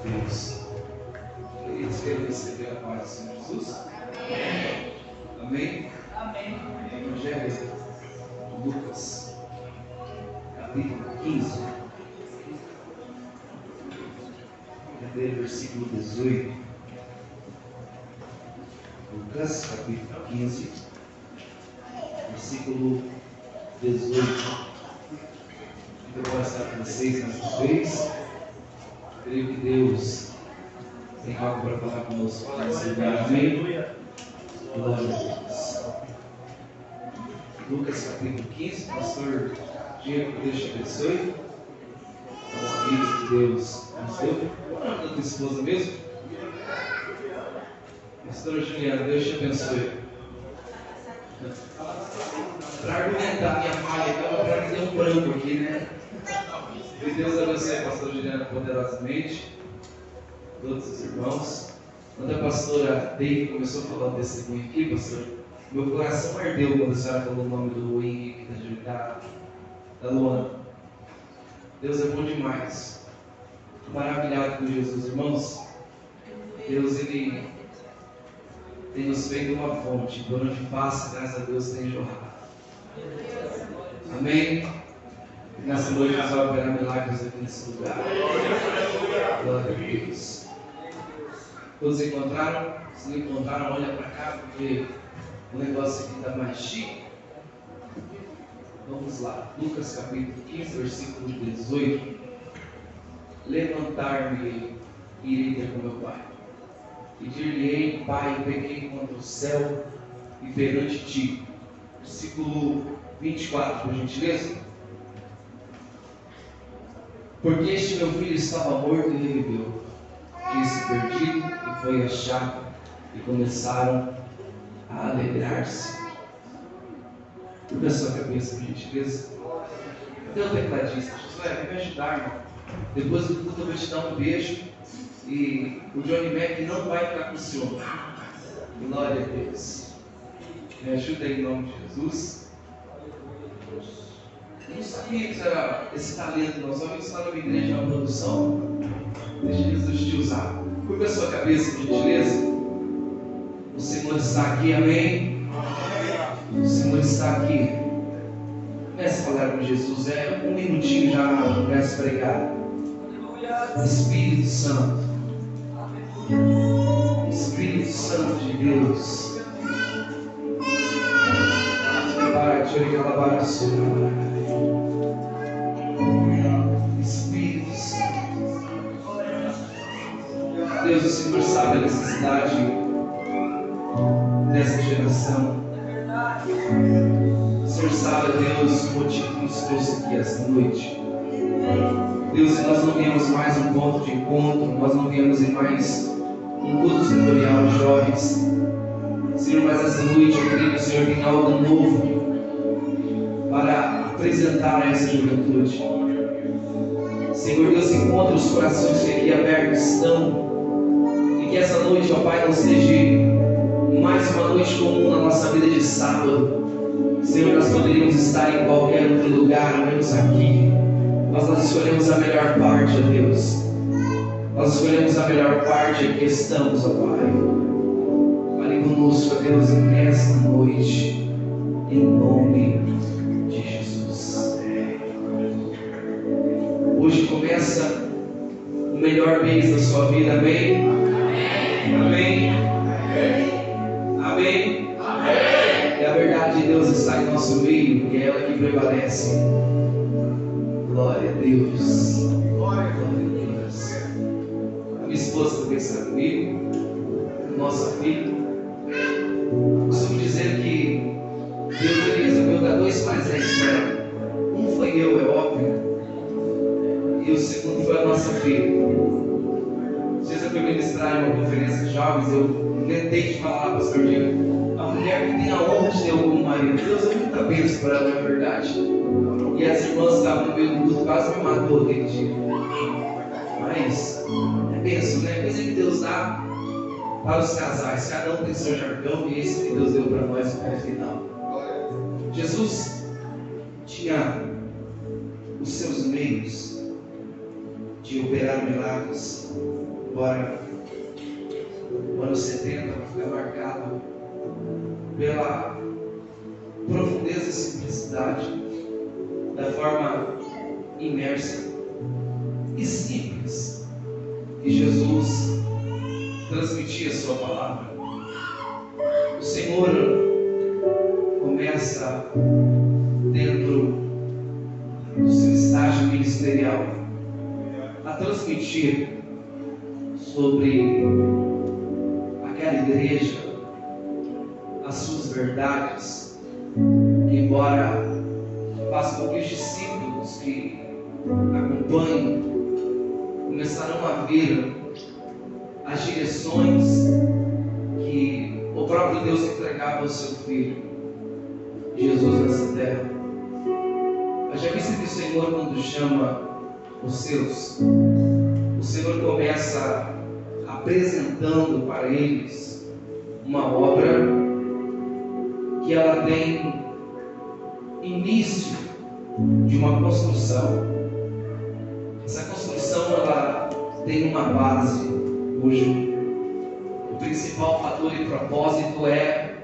Deus. Queridos, querem receber a paz do Senhor Jesus? Amém? Amém. Evangelho de Lucas, capítulo 15, versículo 18. Lucas, capítulo 15, versículo 18. Eu vou passar para vocês mais uma vez. Creio que Deus tem algo para falar conosco nesse lugar. Amém? Glória a Deus. Lucas capítulo 15, pastor Diego, Deus te abençoe. É uma vida que Deus nos deu. Qual é o nome da tua esposa mesmo? Pastora Juliana, Deus te abençoe. Para argumentar minha falha, então, para que dê um branco aqui, né? Que Deus abençoe a pastora Juliana poderosamente, todos os irmãos. Quando a pastora Dave começou a falar desse testemunho aqui, pastor, meu coração ardeu quando a senhora falou o nome do Henrique, da Luana. Deus é bom demais. Maravilhado por Jesus, irmãos. Deus, Ele tem nos feito uma fonte, por onde passa, graças a Deus, tem jorrado. Amém? Nessa noite nós vamos operar milagres aqui nesse lugar. Glória a Deus. Todos encontraram? Se não encontraram, olha para cá, porque o negócio aqui está mais chique. Vamos lá. Lucas capítulo 15, versículo 18. Levantar-me e irei ter com meu pai. E dir-lhe-ei, Pai, pequei contra o céu e perante ti. Versículo 24, por gentileza. Porque este meu filho estava morto e reviveu, tinha-se perdido e foi achado, e começaram a alegrar-se. Curva a sua cabeça, por gentileza. Cadê o tecladista? Josué, vem me ajudar, irmão. Depois do culto eu vou te dar um beijo, e o Johnny Mac não vai ficar com o senhor. Glória a Deus. Me ajuda aí em nome de Jesus. Eu não sabia que era esse talento, nós só está numa igreja, na produção. Deixa Jesus te usar. Curva a sua cabeça, por gentileza. O Senhor está aqui, amém? O Senhor está aqui. Comece a falar com Jesus. É um minutinho já, comece a pregar. Espírito Santo. Espírito Santo de Deus. Para te alabar a sua. Espírito Santo. Deus, o Senhor sabe a necessidade dessa geração. O Senhor sabe, Deus, o motivo que nos trouxe aqui esta noite. Deus, nós não viemos mais um ponto de encontro, nós não viemos em mais um culto setorial de jovens. Senhor, mas esta noite eu creio que o Senhor tem algo novo para apresentar a essa juventude. Senhor Deus, encontra os corações que aqui abertos estão, e que essa noite, ó Pai, não seja mais uma noite comum na nossa vida de sábado. Senhor, nós poderíamos estar em qualquer outro lugar, menos aqui, mas nós escolhemos a melhor parte, ó Deus. Nós escolhemos a melhor parte, aqui estamos, ó Pai. Fale conosco, ó Deus, nesta noite, em nome de Jesus. Hoje começa o melhor mês da sua vida, amém? Amém? Amém? Amém? E a verdade de Deus está em nosso meio, e é ela que prevalece. Glória a Deus. Glória a Deus. A minha esposa também está comigo, nossa filha. Costumo dizer que Deus resolveu dar dois presentes para ela. Um foi eu, é óbvio. E o segundo foi a nossa filha. Às vezes eu fui ministrar em uma conferência de jovens, eu inventei de falar, pastor Diego, a mulher que tem a honra de ter algum marido. Deus é muita bênção para ela, não é verdade? E as irmãs estavam no meio do culto, quase me matou aquele dia. Mas é bênção, né? Coisa que Deus dá para os casais. Cada um tem seu jargão, e esse que Deus deu para nós no final. Jesus tinha os seus meios de operar milagres, embora o ano 70 vai ficar marcado pela profundeza e simplicidade da forma imersa e simples que Jesus transmitia a sua palavra. O Senhor começa dentro do seu estágio ministerial a transmitir sobre aquela igreja as suas verdades, que embora faça com que os discípulos que acompanham começaram a ver as direções que o próprio Deus entregava ao seu Filho Jesus nessa terra. Eu já disse que o Senhor, quando chama os seus, o Senhor começa apresentando para eles uma obra que ela tem início de uma construção. Essa construção ela tem uma base cujo o principal fator e propósito é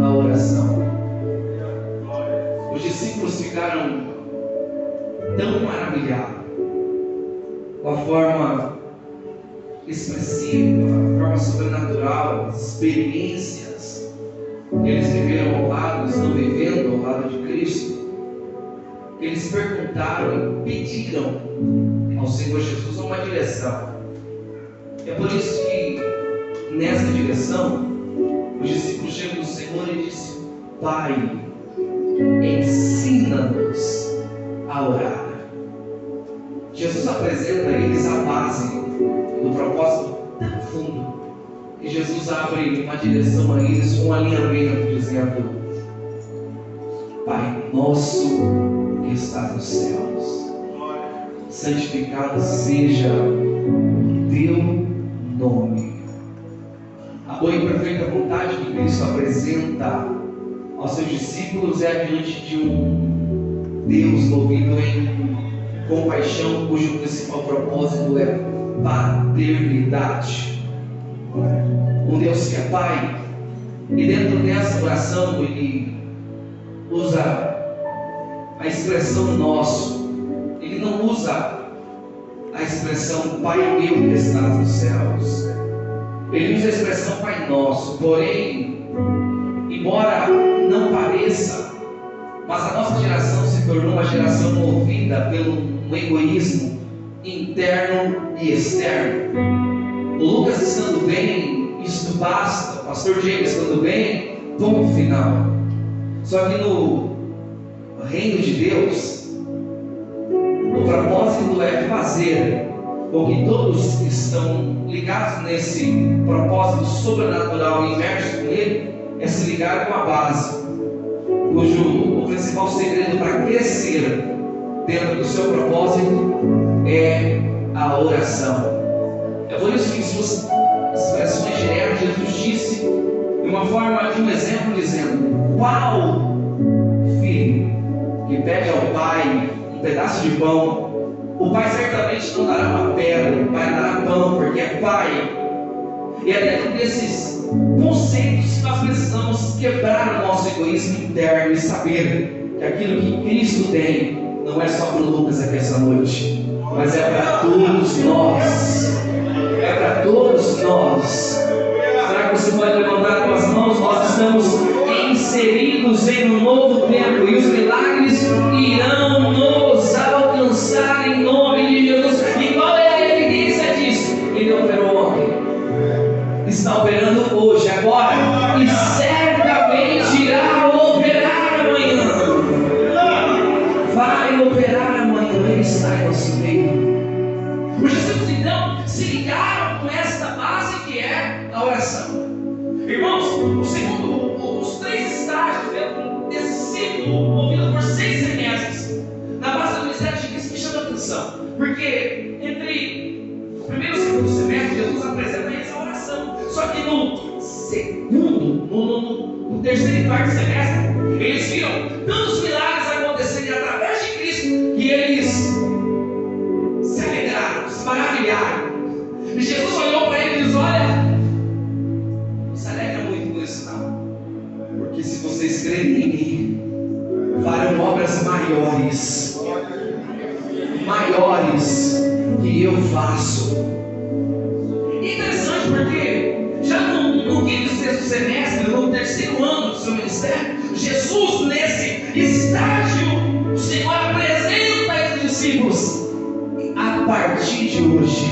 a oração. Os discípulos ficaram tão maravilhados com a forma expressiva, a forma sobrenatural, as experiências que eles viveram ao lado, estão vivendo ao lado de Cristo, que eles perguntaram e pediram ao Senhor Jesus uma direção. É por isso que nessa direção os discípulos chegam no Senhor e dizem: Pai, ensina-nos a orar. Jesus apresenta a eles a base do propósito tão fundo que Jesus abre uma direção a eles, um alinhamento, dizendo: Pai nosso que está nos céus, santificado seja o teu nome. A boa e perfeita vontade que Cristo apresenta aos seus discípulos é diante de um Deus movido em compaixão, cujo principal propósito é paternidade. Um Deus que é Pai, e dentro dessa oração ele usa a expressão nosso. Ele não usa a expressão Pai meu que estás nos céus. Ele usa a expressão Pai nosso. Porém, embora não pareça, mas a nossa geração se tornou uma geração movida pelo egoísmo interno e externo. O Lucas estando bem, isto basta. O pastor Diego estando bem, ponto final. Só que no reino de Deus, o propósito é fazer com que todos que estão ligados nesse propósito sobrenatural e imersos nele, é se ligar com a base, cujo o principal segredo para crescer dentro do seu propósito é a oração. É por isso que em suas expressões diretas Jesus disse de uma forma de um exemplo, dizendo: qual filho que pede ao pai um pedaço de pão, o pai certamente não dará uma pedra, o pai dará pão, porque é pai. E é dentro desses conceitos que nós precisamos quebrar o nosso egoísmo interno e saber que aquilo que Cristo tem não é só para o Lucas aqui essa noite, mas é para todos nós. É para todos nós. Será que você pode levantar com as mãos? Nós estamos inseridos em um novo tempo e os milagres irão nos alcançar em nome de Jesus. E qual é a evidência disso? Ele operou ontem, está operando hoje, agora, e certamente irá operar amanhã. Vai operar amanhã. Ele está em nosso meio. Os discípulos então se ligaram com esta base que é a oração. Irmãos, os três estágios desse ciclo movido por 6 semestres na base do ministério de Cristo me chama a atenção, porque entre o primeiro e o segundo semestre Jesus apresenta eles a oração. Só que no segundo, no terceiro e quarto semestre, eles viram tantos milagres acontecerem através de Cristo que eles se alegraram, se mim farão obras maiores que eu faço. Interessante porque já no quinto e sexto semestre, no terceiro ano do seu ministério, Jesus, nesse estágio, o Senhor apresenta esses discípulos: a partir de hoje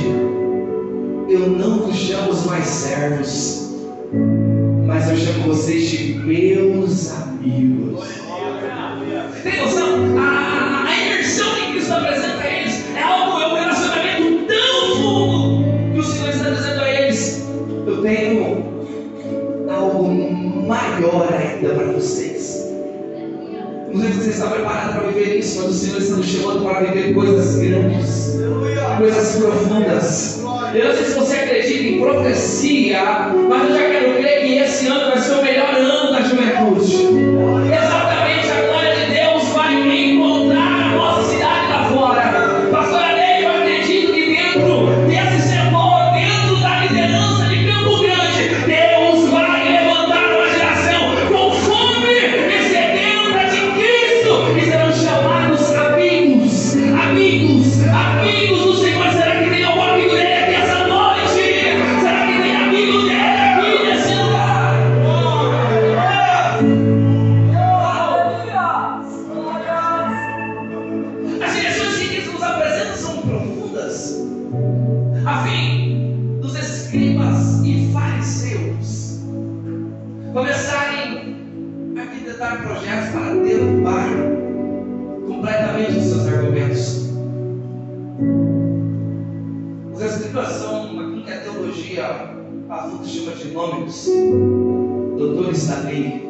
eu não vos chamo mais servos, mas eu chamo vocês de meus amigos. Tem noção? A imersão que Cristo apresenta a eles é um relacionamento tão fundo que o Senhor está dizendo a eles: eu tenho algo maior ainda para vocês. Não sei se você está preparado para viver isso, mas o Senhor está nos chamando para viver coisas grandes, coisas profundas. Eu não sei se você acredita em profecia, mas eu já quero crer que esse ano vai ser o melhor ano da juventude. Exatamente, a glória de Deus vai encontrar a nossa cidade lá fora. Pastor Aleio, eu acredito que dentro desse setor, dentro da liderança de Campo Grande, Deus vai levantar uma geração com fome e sedenta de Cristo, e serão chamados amigos, amigos, amigos do Senhor. Será que tem algum amigo dele aqui essa noite? Será que tem amigo dele aqui nesse lugar? As direções que Cristo nos apresenta são profundas, a fim dos escribas e fariseus começarem a arquitetar projetos para derrubar completamente os seus argumentos. Os escribas são aquilo que a teologia adulta chama de nômicos, doutores da lei,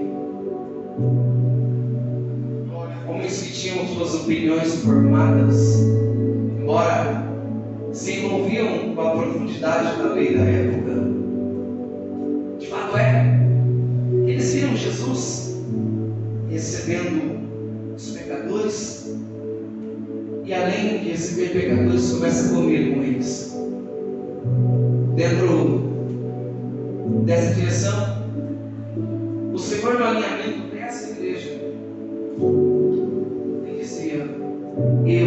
homens que tinham suas opiniões formadas, embora se envolviam com a profundidade da lei da época. De fato eles viram Jesus recebendo os pecadores, e além de receber pecadores, começa a comer com eles. Dentro dessa direção, o Senhor, no alinhamento dessa igreja, ele dizia: eu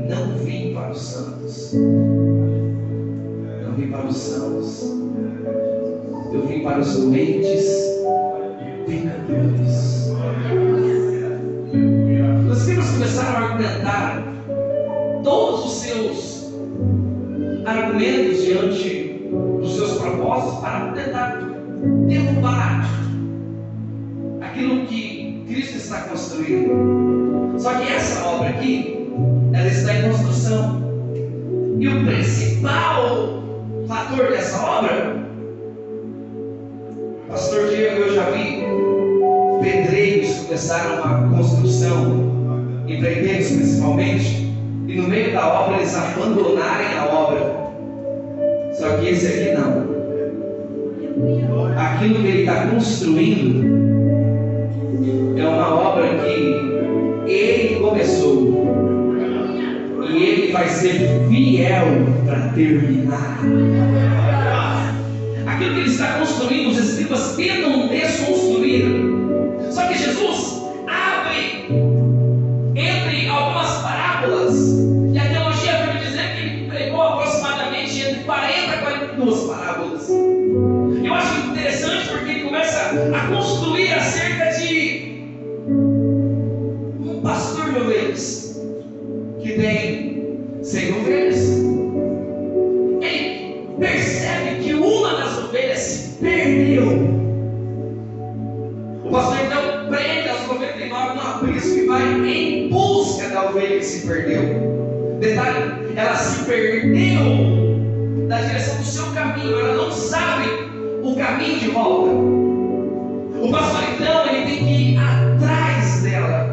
não vim para os santos, não vim para os sãos, eu vim para os doentes e pecadores. Os escribas começaram a argumentar todos os seus argumentos diante dos seus propósitos para tentar derrubar aquilo que Cristo está construindo. Só que essa obra aqui, ela está em construção, e o principal fator dessa obra, pastor Diego, eu já vi pedreiros que começaram a construção, empreiteiros principalmente, e no meio da obra eles abandonarem a obra. Só que esse aqui não. Aquilo que ele está construindo é uma obra que ele começou, e ele vai ser fiel para terminar. Aquilo que ele está construindo, os escribas tentam desconstruir. Só que Jesus abre entre algumas parábolas, e a teologia vai me dizer que ele pregou aproximadamente entre 40 e 42 parábolas. Eu acho interessante porque ele começa a construir acerca de um pastor de ovelhas que tem 100 ovelhas. Ele percebe que uma das ovelhas se perdeu. O pastor então prende as 99 no aprisco e vai em busca da ovelha que se perdeu. Detalhe, ela se perdeu da direção do seu caminho, ela não sabe o caminho de volta. O pastor então ele tem que ir atrás dela.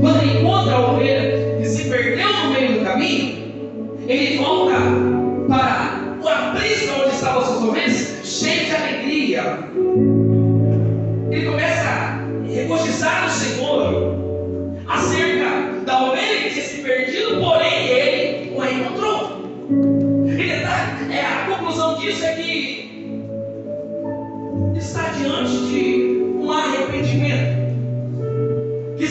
Quando ele encontra a ovelha que se perdeu no meio do caminho, ele volta para o aprisco onde estavam as suas ovelhas, cheio de alegria. Ele começa a regozijar no Senhor acerca da ovelha que tinha se perdido, porém ele o encontrou. E a conclusão disso é que está diante de um arrependimento.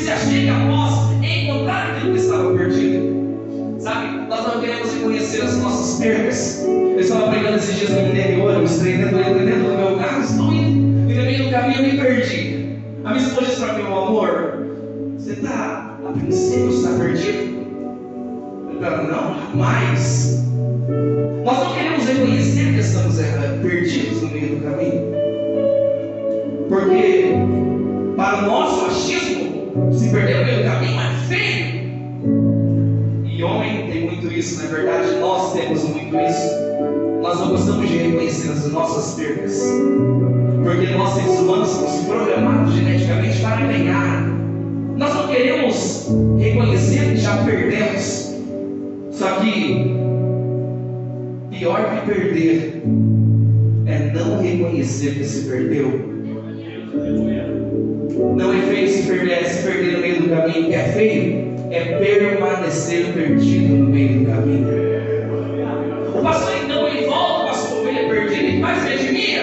se achegue após encontrar aquilo que estava perdido. Sabe, nós não queremos reconhecer as nossas perdas. Eu estava pregando esses dias no interior, eu estou dentro do meu carro, estou indo, e no meio do caminho eu me perdi. A minha esposa disse para mim: meu amor, você está, a princípio, você está perdido? Eu falei: não, jamais. Nós não queremos reconhecer que estamos perdidos no meio do caminho, porque para o nosso achismo, se perder no meio do caminho é feio. E homem tem muito isso, na verdade, nós temos muito isso. Nós não gostamos de reconhecer as nossas perdas, porque nós, seres humanos, somos programados geneticamente para ganhar. Nós não queremos reconhecer que já perdemos. Só que pior que perder é não reconhecer que se perdeu. Não é feio se perder no meio do caminho. O que é feio é permanecer perdido no meio do caminho. O pastor então ele volta para a sua ovelha perdida e faz redimir.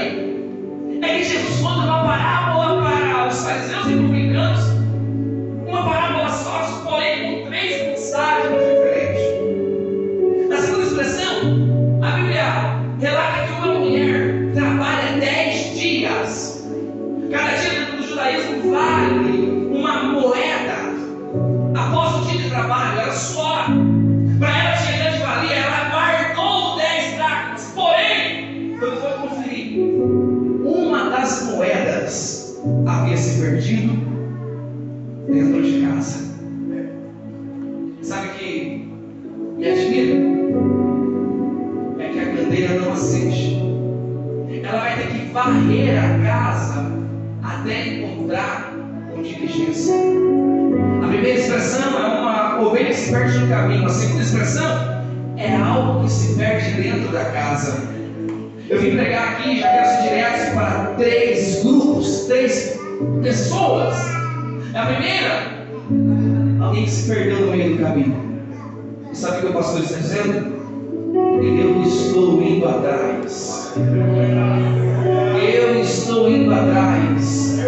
É que Jesus conta uma parábola para os fariseus e publicanos, uma parábola só, porém com 3 mensagens diferentes. Na segunda expressão, a Bíblia relata que uma mulher trabalha 10 dias. Cada dia dentro do judaísmo vale uma moeda. Após o dia de trabalho, era suor. Para ela tinha grande valia, ela guardou 10 dracmas. Porém, quando foi conferir, uma das moedas havia se perdido dentro de casa. Sabe o que me admira? É que a candeia não acende. Ela vai ter que varrer a casa até encontrar com diligência. A primeira expressão é uma ovelha que se perde no caminho. A segunda expressão é algo que se perde dentro da casa. Eu vim pregar aqui, já quero ser direto para 3 grupos, 3 pessoas. A primeira, alguém que se perdeu no meio do caminho. E sabe o que o pastor está dizendo? Eu estou indo atrás. Eu estou indo atrás.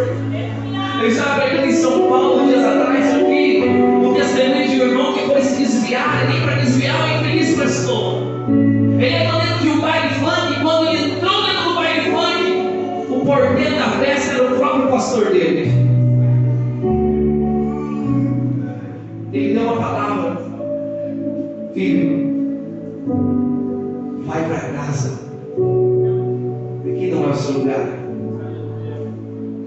Eu estava pregando em São Paulo dias atrás o testemunho de um irmão que foi se desviar, e nem para desviar o infeliz prestou. Ele entrou dentro de um baile funk, e quando ele entrou dentro do baile funk, o porteiro da festa era o próprio pastor dele. Ele deu uma palavra: filho, vai para casa, aqui não é o seu lugar.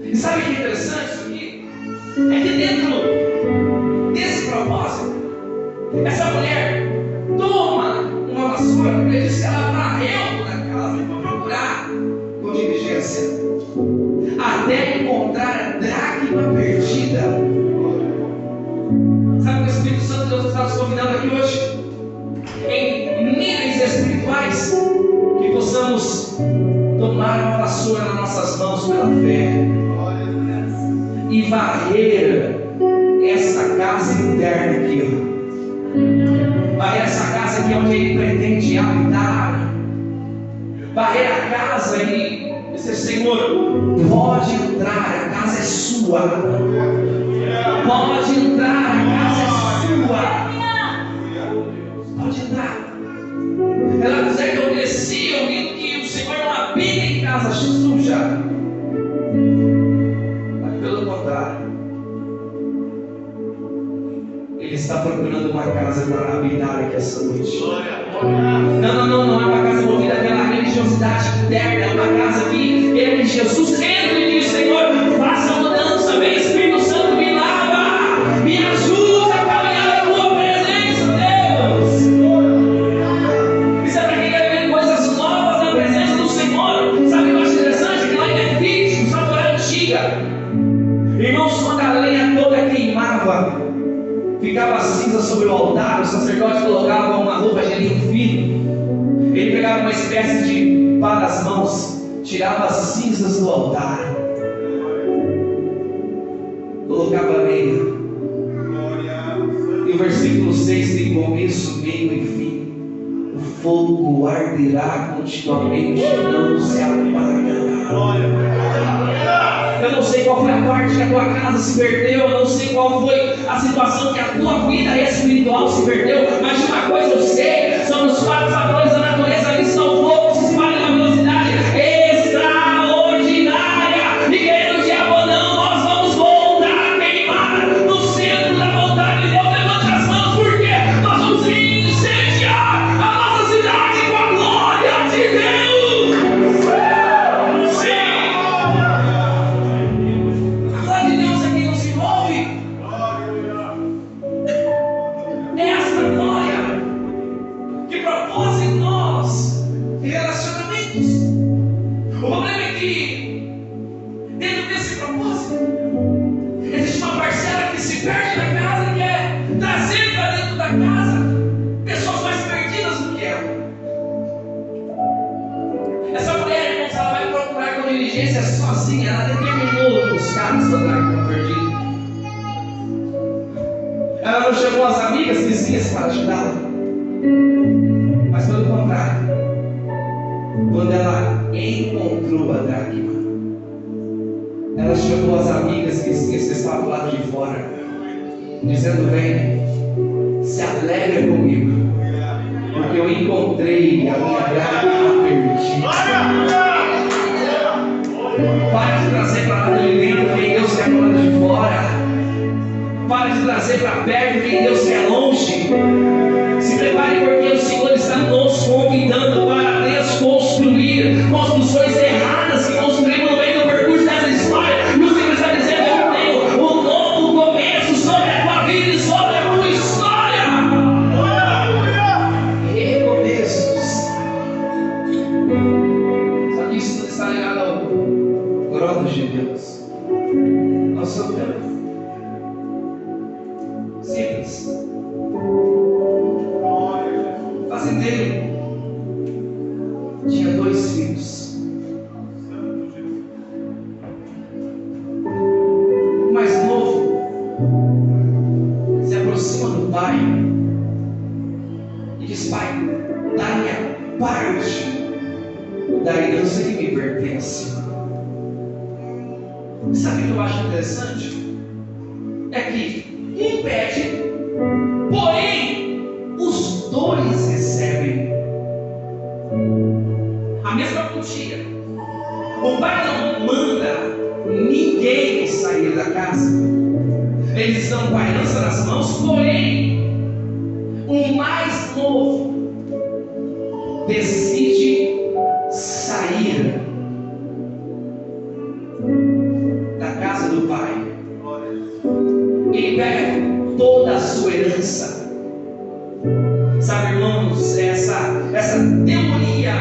E sabe o que é interessante isso aqui? É que dentro desse propósito, essa mulher toma uma vassoura, porque ele disse que ela varreu toda a casa e foi procurar com diligência até encontrar a dracma perdida. Sabe o que o Espírito Santo de Deus está nos convidando aqui hoje? Em níveis espirituais, que possamos tomar uma vassoura nas nossas mãos pela fé e varrer essa casa interna aqui, varrer essa casa aqui onde Ele pretende habitar, varrer a casa e dizer: Senhor, pode entrar, a casa é sua, pode entrar, a casa é sua, pode entrar. Ela dizer que eu desci ouvindo que o Senhor não habita em casa suja. Pelo contrário, Ele está procurando uma casa para habitar aqui essa noite. Não é uma casa movida pela religiosidade interna, é uma casa que Ele, Jesus, entra e diz: Senhor, faça mudança, vem Espírito Santo, me lava, me ajuda a caminhar na tua presença, Deus. Isso é para quem quer ver coisas novas na presença do Senhor. Sabe o que eu acho interessante? Que lá em Levíticos, na Torá antiga, irmãos, quando a lenha toda queimava, ficava cinza sobre o altar, o sacerdote colocava uma roupa de linho fino, ele pegava uma espécie de pá nas mãos, tirava as cinzas do altar, colocava a lenha, e o versículo 6 tem começo, meio e fim: o fogo arderá continuamente, não se apagará. eu não sei qual foi a parte que a tua casa se perdeu, eu não sei qual foi a situação que a tua vida espiritual se perdeu, mas de uma coisa eu sei, são os 4 fatores da natureza, eles são loucos, se espalham na velocidade extraordinária, e querendo o diabo não, nós vamos voltar a queimar no centro da vontade de Deus. Levante as mãos, porque nós vamos incendiar a nossa cidade com a glória de Deus. Sim, a glória de Deus é quem nos envolve. Essa glória que propôs em nós relacionamentos. O problema é que dentro desse propósito existe uma parcela que se perde da casa e quer trazer para dentro da casa pessoas mais perdidas do que ela. Essa mulher, irmãos, ela vai procurar com diligência sozinha. Ela determinou os caras para que estão perdidos. Ela não chamou as amigas vizinhas para ajudá-la, mas pelo contrário, quando ela encontrou a dracma, ela chamou as amigas vizinhas que estavam do lado de fora, dizendo: vem, se alegra comigo, porque eu encontrei a minha dracma perdida. Para de trazer para lá de dentro quem Deus quer para lá de fora. Para de trazer para perto quem Deus quer longe. Se prepare, porque o Senhor está nos convidando para desconstruir construções erradas que construímos no meio do percurso dessa história. E o Senhor está dizendo: eu tenho um novo começo sobre a tua vida e sobre a tua história. Recomeços. Só que isso tudo está ligado ao Cronos de Deus, ao seu tempo. Simples. Fazendeiro tinha 2 filhos. O mais novo se aproxima do pai e diz: pai, dá-me a parte da herança que me pertence. Sabe o que eu acho interessante? É que um pede, porém os 2 recebem a mesma quantia. O pai não manda ninguém sair da casa. Eles estão com a herança nas mãos, porém o mais novo decide sair da casa do pai. Ele pega toda a sua herança. Sabe, irmãos, essa teoria,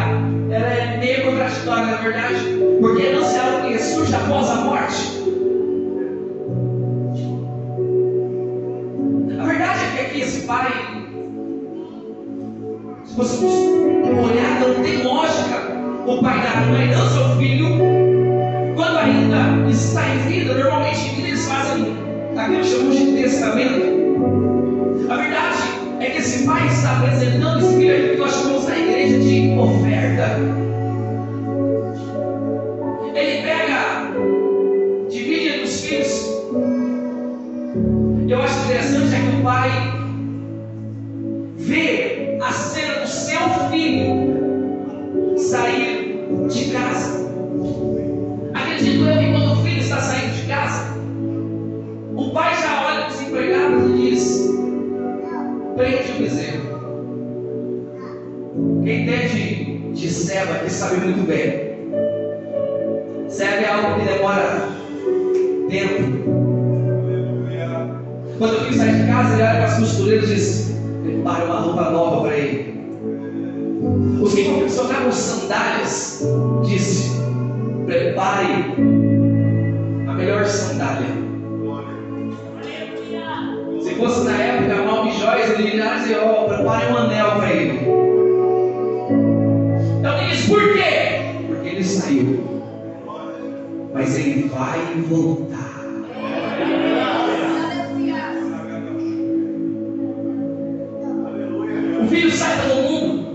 ela é meio contraditória, na verdade, porque a herança é algo que surge após a morte. A verdade é que aqui esse pai, se fôssemos olhar, não tem lógica o pai dar uma herança ao filho quando ainda está em vida. Normalmente em vida eles fazem aquilo que chamamos de testamento. A verdade é que esse pai está apresentando esse filho que nós chamamos na igreja de oferta. Ele pega, divide entre os filhos. Eu acho interessante é que o pai vê a cena do seu filho sair de casa. Acredito eu que quando o filho está saindo de casa, o pai já olha para os empregados e diz: prende o bezerro. Quem entende de ceva aqui sabe muito bem. Ceva é algo que demora tempo. Quando o filho sai de casa, ele olha para as costureiras e diz: prepare uma roupa nova para ele. Os que confeccionavam sandálias disse: prepare a melhor sandália. Se fosse na época mal de joias, ele diria: ó, prepare um anel para ele. Então ele diz: por quê? Porque ele saiu, mas ele vai voltar. O filho sai pelo mundo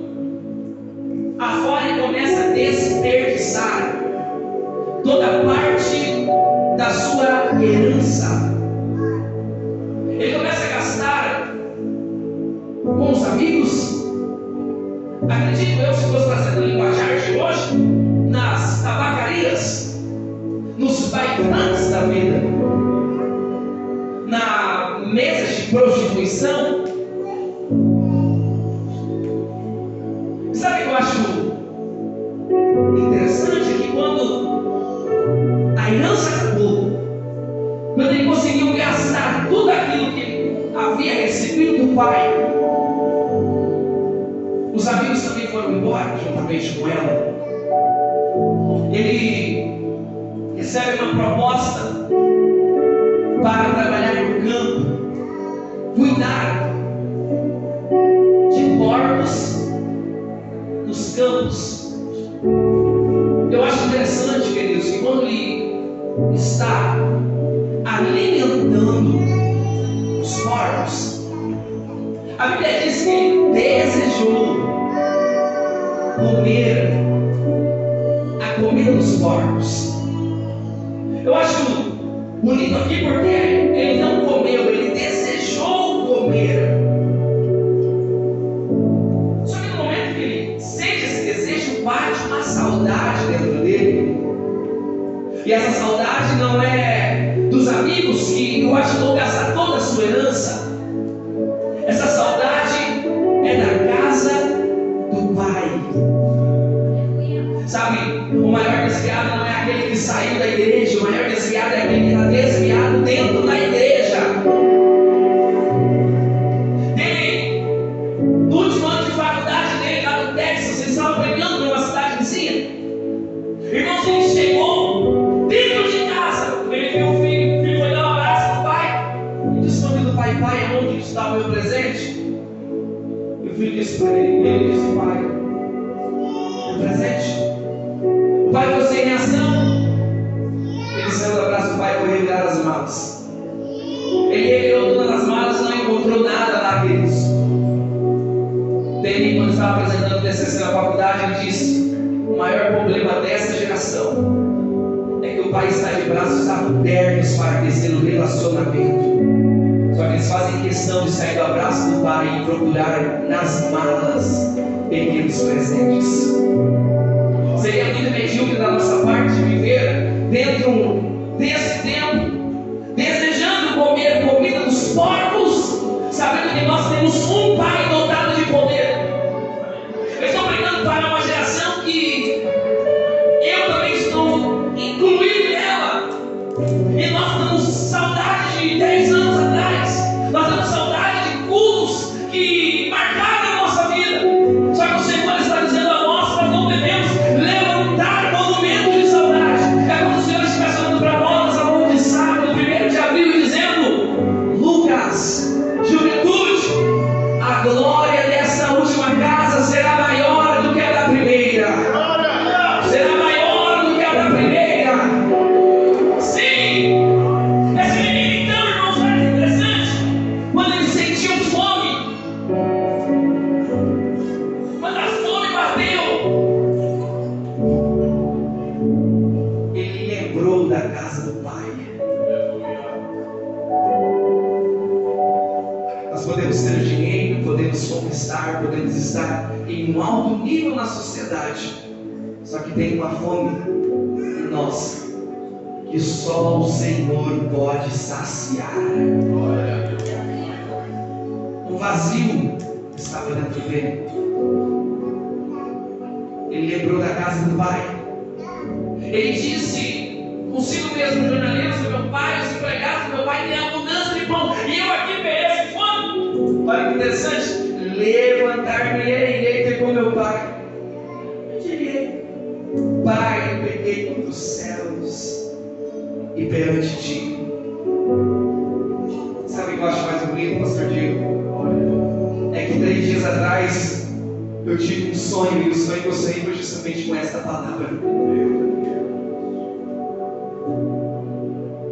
afora e começa a desperdiçar toda a parte da sua herança. Ele começa a gastar com os amigos. Acredito eu, se fosse trazendo a linguajar de hoje, nas tabacarias, nos bailantes da vida, na mesa de prostituição. Sabe o que eu acho interessante? É que quando a herança acabou, quando ele conseguiu gastar tudo aquilo que ele havia recebido do pai, os amigos também foram embora juntamente com ela. Ele recebe uma proposta para trabalhar no campo, cuidar de porcos nos campos. Eu acho interessante, queridos, que quando ele está alimentando os porcos, a Bíblia diz que ele desejou comer a comida dos porcos. Eu acho bonito aqui porque ele não comeu, ele desejou comer. Só que no momento que ele sente esse desejo, bate uma saudade dentro dele. E essa saudade não é dos amigos que o ajudou a gastar toda a sua herança. Essa saudade é da casa do pai. Sabe, o maior desviado não é aquele que saiu da igreja, o maior desviado é aquele que está desviado dentro da igreja. Ele, no último ano de faculdade dele, lá no Texas, ele estava pregando numa cidade vizinha. Irmãos, ele chegou dentro de casa, ele viu o filho foi dar um abraço ao pai, e disse ao filho do pai: pai, onde está o meu presente? E o filho disse para ele, pai, o presente? O pai foi sem reação. Ele saiu do abraço do pai e foi revirar as malas. Ele revirou todas as malas e não encontrou nada lá, queridos. Daí, quando estava apresentando o TCC na faculdade, ele disse: o maior problema dessa geração é que o pai está de braços abertos para crescer no relacionamento. Só que eles fazem questão de sair do abraço do pai e procurar nas malas pequenos presentes. Seria muito medíocre da nossa parte viver dentro desse tempo, desejando comer comida dos porcos, sabendo que nós temos um pai dotado de poder. Eu estou pregando para uma geração que eu também estou incluído nela. E nós temos saudade de 10 anos atrás. Nós temos saudade de cultos que marcaram a nossa vida. Só que o Senhor está dizendo a nós: nós não devemos levantar monumentos de saudade. É como se o Senhor estivesse falando para nós, a mão de sábado, 1º de abril, dizendo: Lucas, juventude, a glória dessa última casa será maior do que a da primeira. Será maior do que a da primeira. Sim! Esse menino, então, irmãos, era interessante. Quando ele sentiu fome, quando a fome bateu, ele lembrou da casa do pai. Nós podemos ter dinheiro, podemos conquistar, podemos estar em um alto nível na sociedade, só que tem uma fome em nós que só o Senhor pode saciar. Um vazio estava dentro dele. Ele lembrou da casa do pai. Ele disse consigo mesmo: jornalistas, meu pai, os empregados do meu pai têm abundância de pão, e eu aqui pereço de fome. Olha que interessante. Levantar-me-ei e irei ter com meu pai. Eu diria: Pai, eu peguei dos céus e perante ti. Sabe o que eu acho mais bonito, pastor Diego? É que 3 dias atrás eu tive um sonho, e o sonho que eu sonhei foi justamente com esta palavra.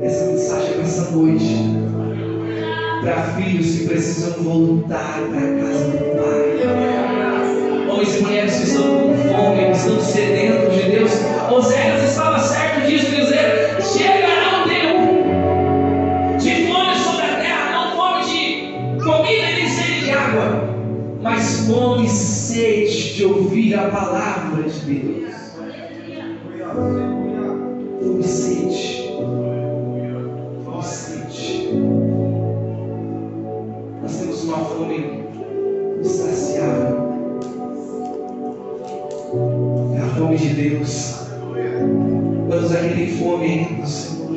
Essa mensagem nessa noite para filhos que precisam voltar para a casa do pai, homens e mulheres que estão com fome, que estão sedentos de Deus. Oséias estava certo disso, dizer: chegará um tempo noite de ouvir a palavra de Deus. Fome e sede. Fome e sede. Nós temos uma fome insaciável. É a fome de Deus. Quantos aqui tem fome ainda, Senhor?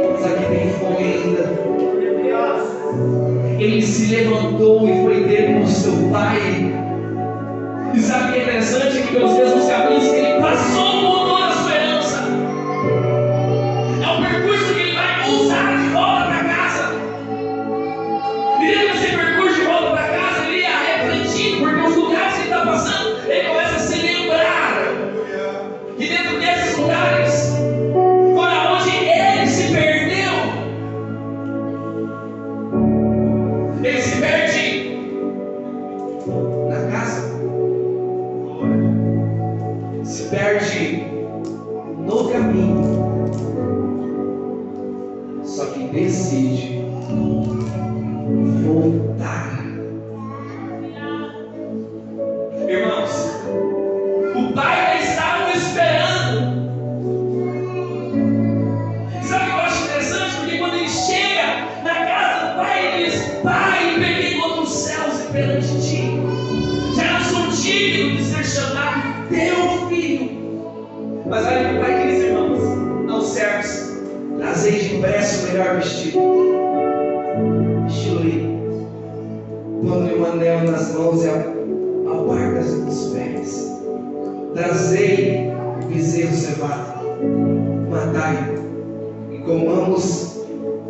Quantos aqui tem fome ainda? Ele se levantou e foi ter com o seu pai. E sabe o que é interessante? Que pelos mesmos caminhos que ele passou por toda a sua herança, é o percurso que ele vai usar de volta para casa. E dentro desse percurso de volta para casa, ele ia refletir, porque os lugares que ele está passando, ele começa a se lembrar. E dentro desses lugares, foram onde ele se perdeu. Ele se perde na casa, se perde no caminho, só que decide voltar. Irmãos, o pai já estava esperando. Sabe o que eu acho interessante? Porque quando ele chega na casa do pai, ele diz: Pai, peguei outros céus e perante ti. Já não sou digno de ser chamado teu filho. Mas olha que o pai diz, irmãos, aos servos: trazei depressa o melhor vestido. Vestiu-lhe, pondo-lhe um anel nas mãos e alpargas nos pés. Trazei o bezerro cevado, matai, e comamos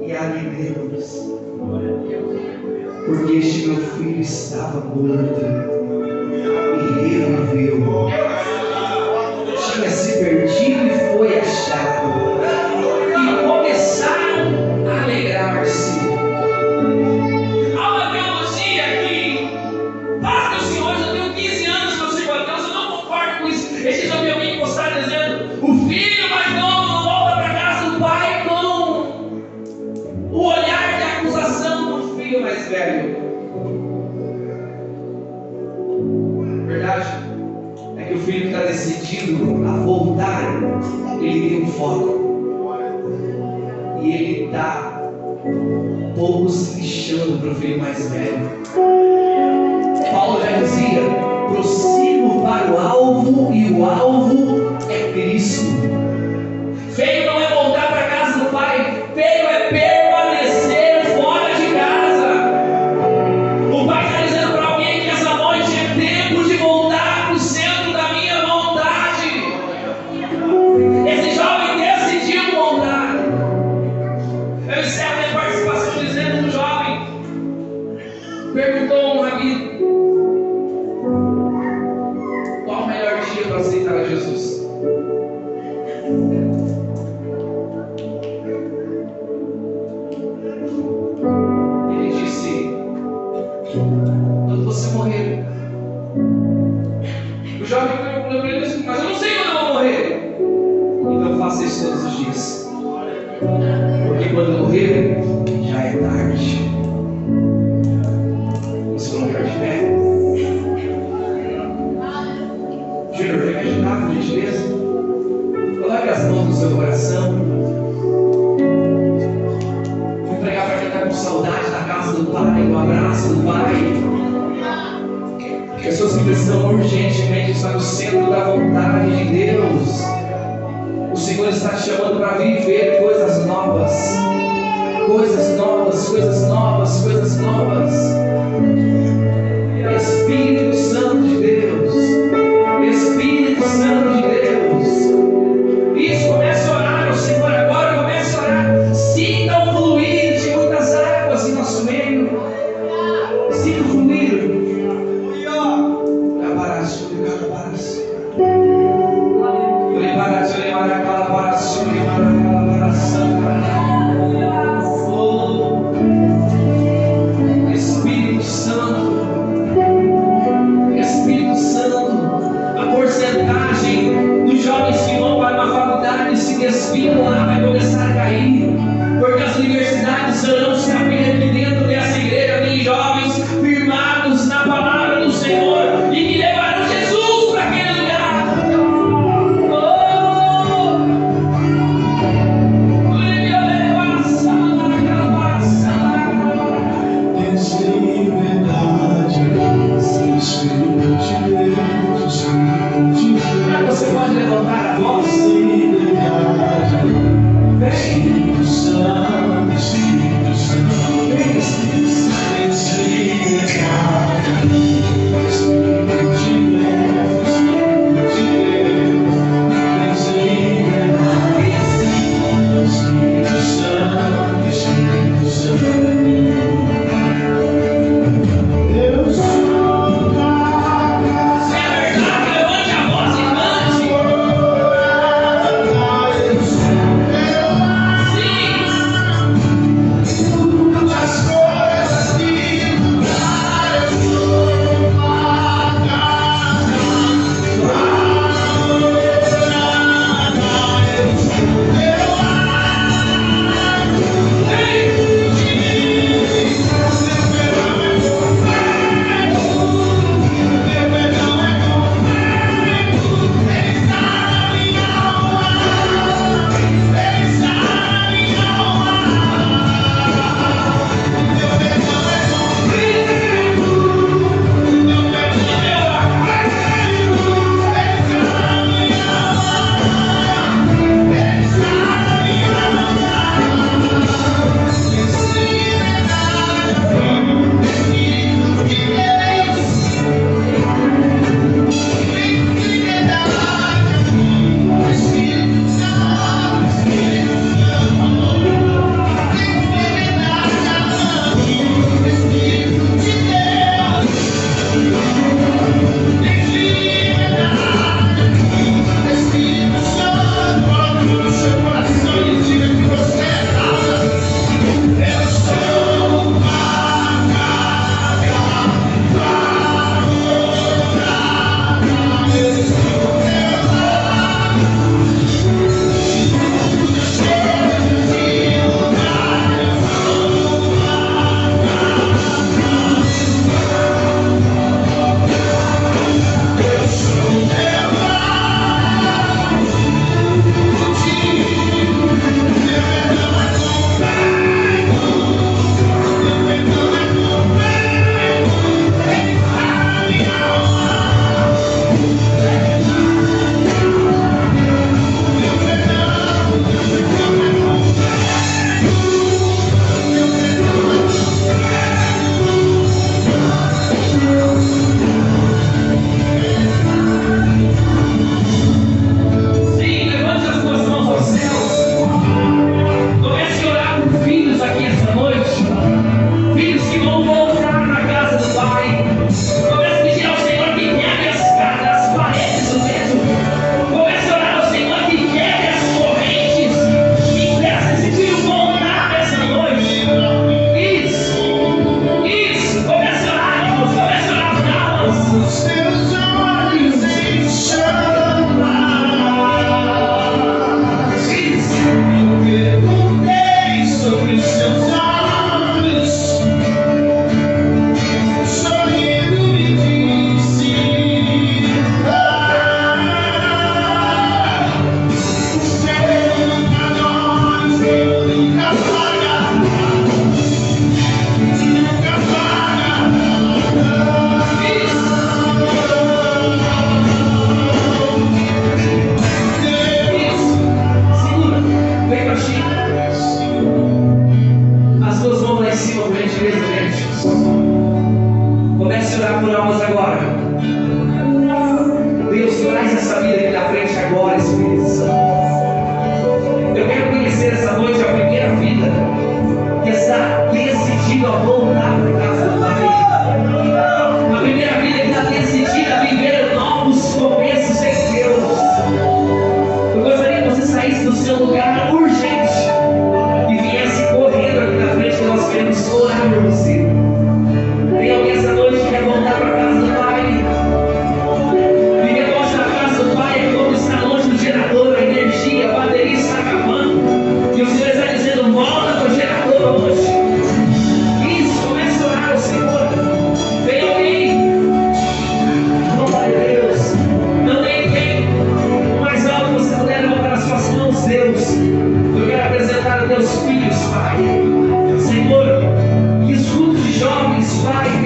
e alimentemos. Porque este meu filho estava morto e reviveu. Tinha se perdido e foi achado. E começaram a alegrar-se. Há uma teologia que, paz meus senhores, eu tenho 15 anos que eu sirvo a Deus, eu não concordo com isso. Esses dias eu vi alguém postar dizendo: o filho mais novo não volta para casa do pai com o olhar de acusação do filho mais velho. Verdade é que o filho que está decidido a voltar, ele tem um foco. E ele está pouco se lixando para o filho mais velho. Paulo já dizia: prossigo para o alvo, e o alvo é Cristo. Feio não é voltar para a casa do pai, feio é permanecer fora de casa. O pai está dizendo para alguém que essa noite é tempo de voltar para o centro da minha vontade. Esse jovem decidiu voltar. Eu encerro minha participação dizendo que um jovem perguntou a um rabino: qual o melhor dia para aceitar a Jesus? Ele disse: quando você morrer. O jovem perguntou para ele: mas eu não sei quando eu vou morrer. Então faça isso todos os dias, porque quando morrer já é tarde. Vamos colocar de pé. Júnior, vem me ajudar, por gentileza. Coloque as mãos no seu coração. Vou pregar para quem está com saudade da casa do pai, do abraço do pai. Pessoas que precisam urgentemente estar no centro da vontade de Deus. O Senhor está te chamando para viver coisas novas. Coisas novas, coisas novas, coisas novas. Espírito Santo de Deus. Espírito Santo de Deus. Isso, comece a orar ao Senhor agora. Comece a orar. Sinta o fluir de muitas águas em nosso meio. Sinta o fluir. Espírito Santo, Espírito Santo, a porcentagem dos jovens que vão para uma faculdade se despiram lá vai começar a cair, porque as universidades serão se abrir aqui dentro dessa igreja. Tem jovens firmados na palavra do Senhor.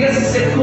vezes ser